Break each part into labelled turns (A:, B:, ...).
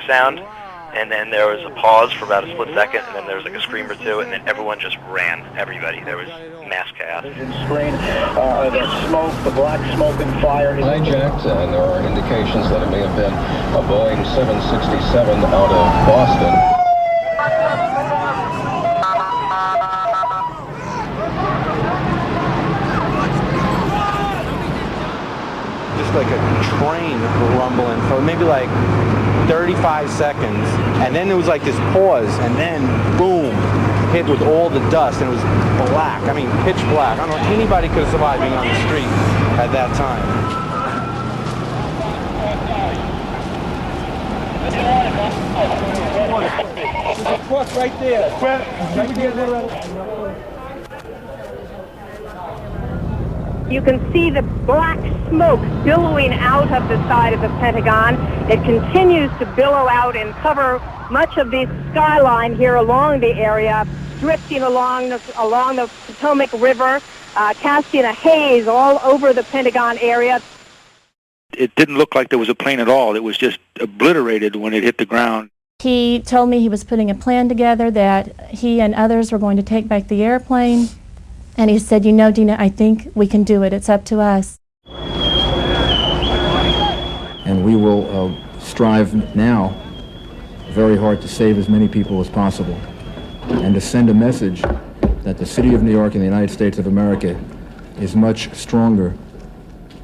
A: sound, and then there was a pause for about a split second, and then there was like a scream or two, and then everyone just ran. Everybody. There was mass chaos.
B: Screen, the smoke, the black smoke and fire.
C: Hijacked, and there are indications that it may have been a Boeing 767 out of Boston.
D: Just like a train rumbling for maybe like 35 seconds, and then there was like this pause, and then boom, hit with all the dust, and it was black. I mean, pitch black. I don't know anybody could have survived being on the street at that time.
B: There's a truck right there. Right there.
E: You can see the black smoke billowing out of the side of the Pentagon. It continues to billow out and cover much of the skyline here along the area, drifting along the Potomac River, casting a haze all over the Pentagon area.
F: It didn't look like there was a plane at all. It was just obliterated when it hit the ground.
G: He told me he was putting a plan together, that he and others were going to take back the airplane. And he said, you know, Dina, I think we can do it. It's up to us.
H: And we will strive now very hard to save as many people as possible and to send a message that the city of New York and the United States of America is much stronger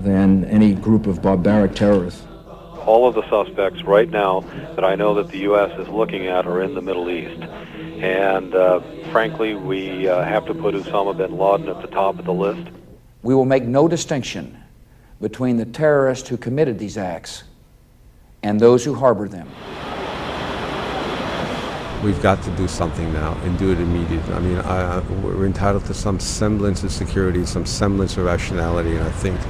H: than any group of barbaric terrorists.
I: All of the suspects right now that I know that the U.S. is looking at are in the Middle East. And frankly, we have to put Osama bin Laden at the top of the list.
J: We will make no distinction between the terrorists who committed these acts and those who harbored them.
K: We've got to do something now and do it immediately. I mean, we're entitled to some semblance of security, some semblance of rationality, and I think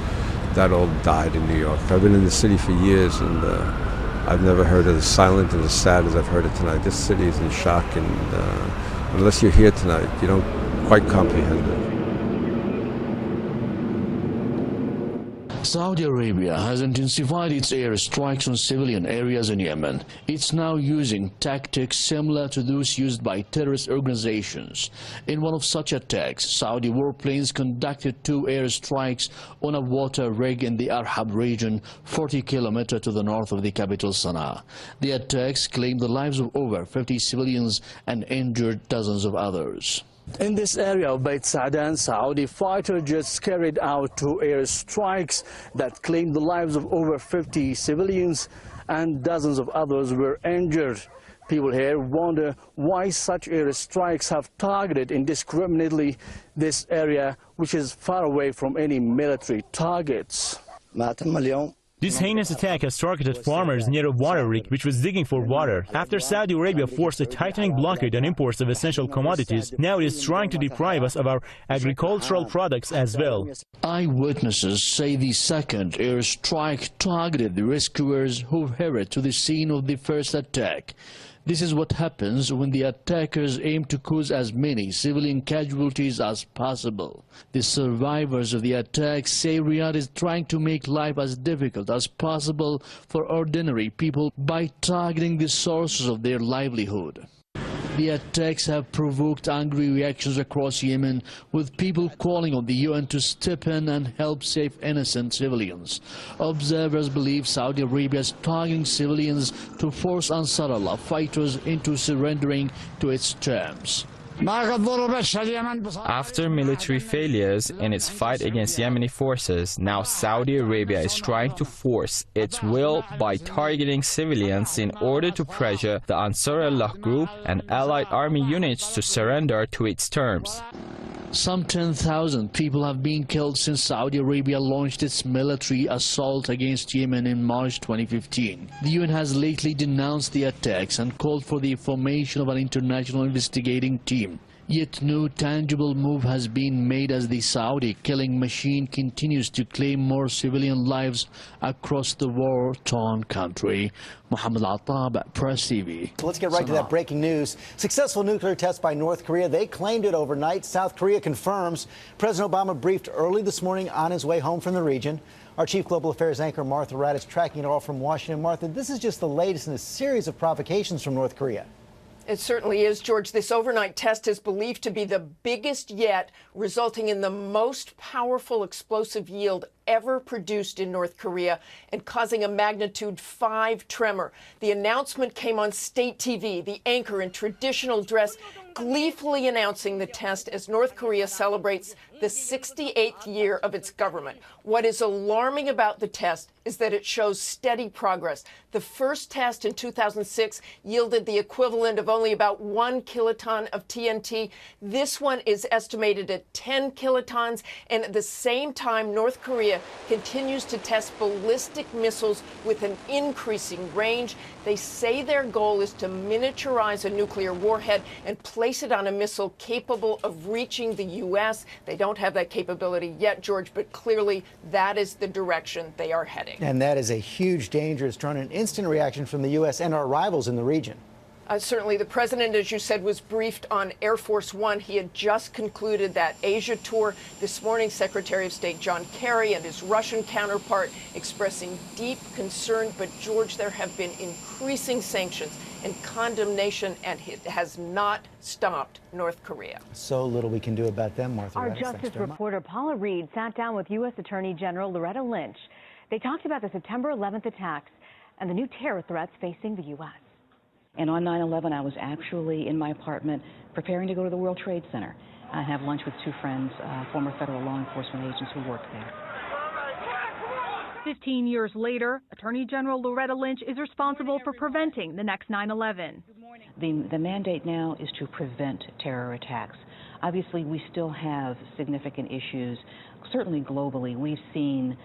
K: that all died in New York. I've been in the city for years, and I've never heard it as silent and as sad as I've heard it tonight. This city is in shock, and unless you're here tonight, you don't quite comprehend it.
L: Saudi Arabia has intensified its airstrikes on civilian areas in Yemen. It's now using tactics similar to those used by terrorist organizations. In one of such attacks, Saudi warplanes conducted 2 airstrikes on a water rig in the Arhab region, 40 kilometers to the north of the capital Sana'a. The attacks claimed the lives of over 50 civilians and injured dozens of others. In this area of Beit Sa'dan, Saudi fighter jets carried out 2 airstrikes that claimed the lives of over 50 civilians and dozens of others were injured. People here wonder why such airstrikes have targeted indiscriminately this area, which is far away from any military targets.
M: This heinous attack has targeted farmers near a water rig which was digging for water. After Saudi Arabia forced a tightening blockade on imports of essential commodities, now it is trying to deprive us of our agricultural products as well.
L: Eyewitnesses say the second airstrike targeted the rescuers who hurried to the scene of the first attack. This is what happens when the attackers aim to cause as many civilian casualties as possible. The survivors of the attack say Riyadh is trying to make life as difficult as possible for ordinary people by targeting the sources of their livelihood. The attacks have provoked angry reactions across Yemen, with people calling on the UN to step in and help save innocent civilians. Observers believe Saudi Arabia is targeting civilians to force Ansar Allah fighters into surrendering to its terms.
N: After military failures in its fight against Yemeni forces, now Saudi Arabia is trying to force its will by targeting civilians in order to pressure the Ansar Allah group and allied army units to surrender to its terms.
L: Some 10,000 people have been killed since Saudi Arabia launched its military assault against Yemen in March 2015. The UN has lately denounced the attacks and called for the formation of an international investigating team. Yet no tangible move has been made as the Saudi killing machine continues to claim more civilian lives across the war-torn country. Mohammed Attab, Press TV.
O: So let's get right to that breaking news. Successful nuclear test by North Korea. They claimed it overnight. South Korea confirms. President Obama briefed early this morning on his way home from the region. Our chief global affairs anchor Martha Ratt is tracking it all from Washington. Martha, this is just the latest in a series of provocations from North Korea.
P: It certainly is, George. This overnight test is believed to be the biggest yet, resulting in the most powerful explosive yield ever produced in North Korea and causing a magnitude 5 tremor. The announcement came on state TV, the anchor in traditional dress gleefully announcing the test as North Korea celebrates the 68th year of its government. What is alarming about the test is that it shows steady progress. The first test in 2006 yielded the equivalent of only about 1 kiloton of TNT. This one is estimated at 10 kilotons, and at the same time, North Korea continues to test ballistic missiles with an increasing range. They say their goal is to miniaturize a nuclear warhead and place it on a missile capable of reaching the U.S. They don't have that capability yet, George, but clearly that is the direction they are heading.
O: And that is a huge danger. It's drawn an instant reaction from the U.S. and our rivals in the region.
P: Certainly, the president, as you said, was briefed on Air Force One. He had just concluded that Asia tour. This morning, Secretary of State John Kerry and his Russian counterpart expressing deep concern. But, George, there have been increasing sanctions and condemnation, and it has not stopped North Korea.
O: So little we can do about them, Martha.
Q: Our justice reporter Paula Reed sat down with U.S. Attorney General Loretta Lynch. They talked about the September 11th attacks and the new terror threats facing the U.S.
R: And on 9/11, I was actually in my apartment preparing to go to the World Trade Center. I have lunch with 2 friends, former federal law enforcement agents who worked there.
S: 15 years later, Attorney General Loretta Lynch is responsible for preventing the next 9/11.
R: The mandate now is to prevent terror attacks. Obviously, we still have significant issues. Certainly globally, we've seen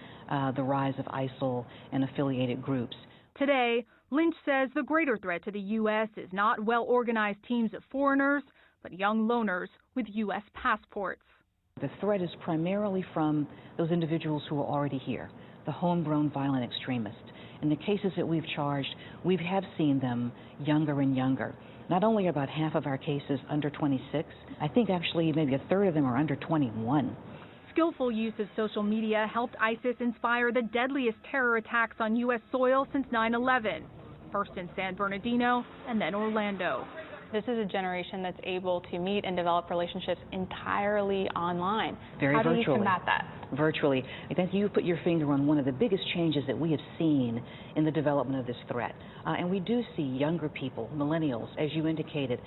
R: the rise of ISIL and affiliated groups.
S: Today, Lynch says the greater threat to the U.S. is not well-organized teams of foreigners, but young loners with U.S. passports.
R: The threat is primarily from those individuals who are already here, the homegrown violent extremists. In the cases that we've charged, we have seen them younger and younger. Not only are about half of our cases under 26, I think actually maybe a third of them are under 21.
S: Skillful use of social media helped ISIS inspire the deadliest terror attacks on U.S. soil since 9/11, first in San Bernardino and then Orlando.
T: This is a generation that's able to meet and develop relationships entirely online.
R: Very
T: How
R: virtually.
T: do you combat that?
R: Virtually. I think you put your finger on one of the biggest changes that we have seen in the development of this threat. And we do see younger people, millennials, as you indicated.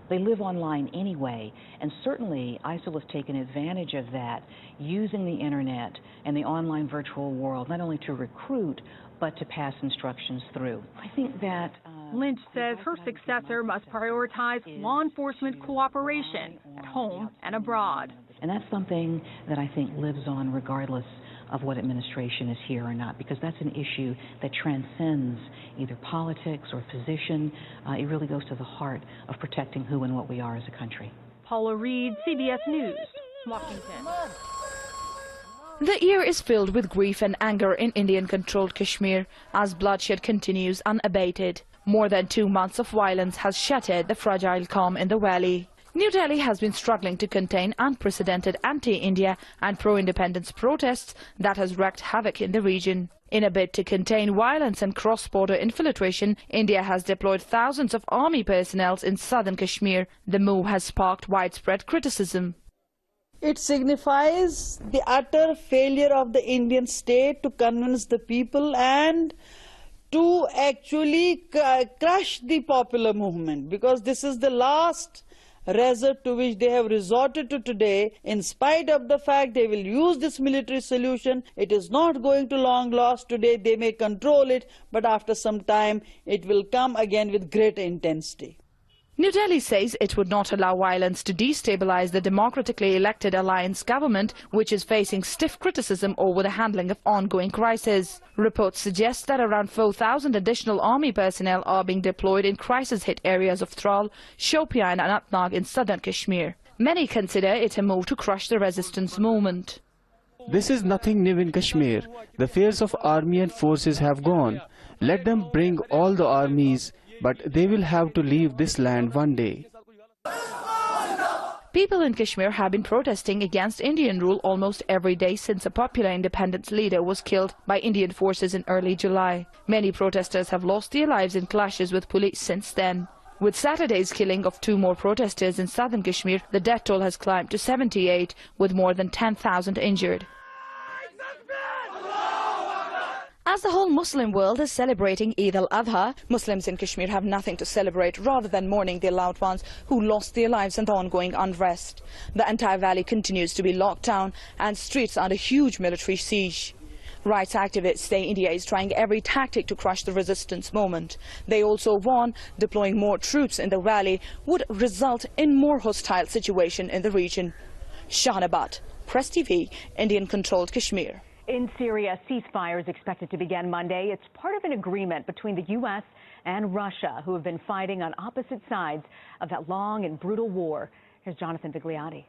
R: They live online anyway, and certainly ISIL has taken advantage of that, using the internet and the online virtual world, not only to recruit, but to pass instructions through. I think that
S: Lynch says her successor must prioritize law enforcement cooperation at home and abroad.
R: And that's something that I think lives on regardless of what administration is here or not, because that's an issue that transcends either politics or position. It really goes to the heart of protecting who and what we are as a country.
S: Paula Reed, CBS News, Washington.
U: The year is filled with grief and anger in Indian-controlled Kashmir as bloodshed continues unabated. More than 2 months of violence has shattered the fragile calm in the valley. New Delhi has been struggling to contain unprecedented anti-India and pro-independence protests that has wreaked havoc in the region. In a bid to contain violence and cross-border infiltration, India has deployed thousands of army personnel in southern Kashmir. The move has sparked widespread criticism.
V: It signifies the utter failure of the Indian state to convince the people and to actually crush the popular movement, because this is the last resort to which they have resorted to today. In spite of the fact they will use this military solution, it is not going to long last. Today they may control it, but after some time it will come again with greater intensity.
U: New Delhi says it would not allow violence to destabilize the democratically elected alliance government, which is facing stiff criticism over the handling of ongoing crisis. Reports suggest that around 4,000 additional army personnel are being deployed in crisis-hit areas of Tral, Shopian and Anantnag in southern Kashmir. Many consider it a move to crush the resistance movement.
A: This is nothing new in Kashmir. The fears of army and forces have gone. Let them bring all the armies, but they will have to leave this land one day.
U: People in Kashmir have been protesting against Indian rule almost every day since a popular independence leader was killed by Indian forces in early July. Many protesters have lost their lives in clashes with police since then. With Saturday's killing of 2 more protesters in southern Kashmir, the death toll has climbed to 78, with more than 10,000 injured. As the whole Muslim world is celebrating Eid al-Adha, Muslims in Kashmir have nothing to celebrate rather than mourning their loved ones who lost their lives in the ongoing unrest. The entire valley continues to be locked down and streets under huge military siege. Rights activists say India is trying every tactic to crush the resistance movement. They also warn deploying more troops in the valley would result in more hostile situation in the region. Shahanabat, Press TV, Indian-controlled Kashmir.
Q: In Syria, ceasefire is expected to begin Monday. It's part of an agreement between the U.S. and Russia, who have been fighting on opposite sides of that long and brutal war. Here's Jonathan Vigliotti.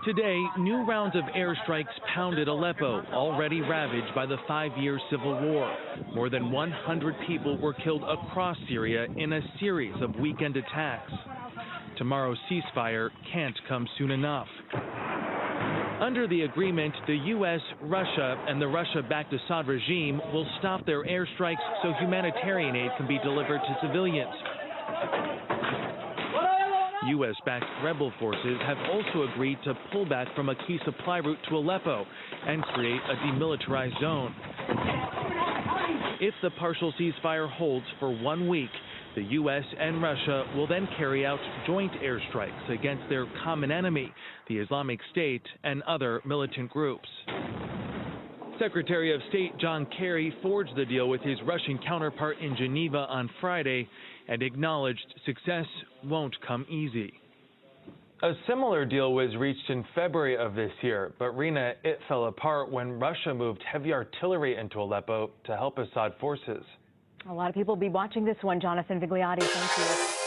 C: Today, new rounds of airstrikes pounded Aleppo, already ravaged by the 5-year civil war. More than 100 people were killed across Syria in a series of weekend attacks. Tomorrow's ceasefire can't come soon enough. Under the agreement, the U.S., Russia, and the Russia-backed Assad regime will stop their airstrikes so humanitarian aid can be delivered to civilians. U.S.-backed rebel forces have also agreed to pull back from a key supply route to Aleppo and create a demilitarized zone. If the partial ceasefire holds for 1 week, the U.S. and Russia will then carry out joint airstrikes against their common enemy, the Islamic State, and other militant groups. Secretary of State John Kerry forged the deal with his Russian counterpart in Geneva on Friday and acknowledged success won't come easy. A similar deal was reached in February of this year, but Rina, it fell apart when Russia moved heavy artillery into Aleppo to help Assad forces.
Q: A lot of people will be watching this one. Jonathan Vigliotti, thank you.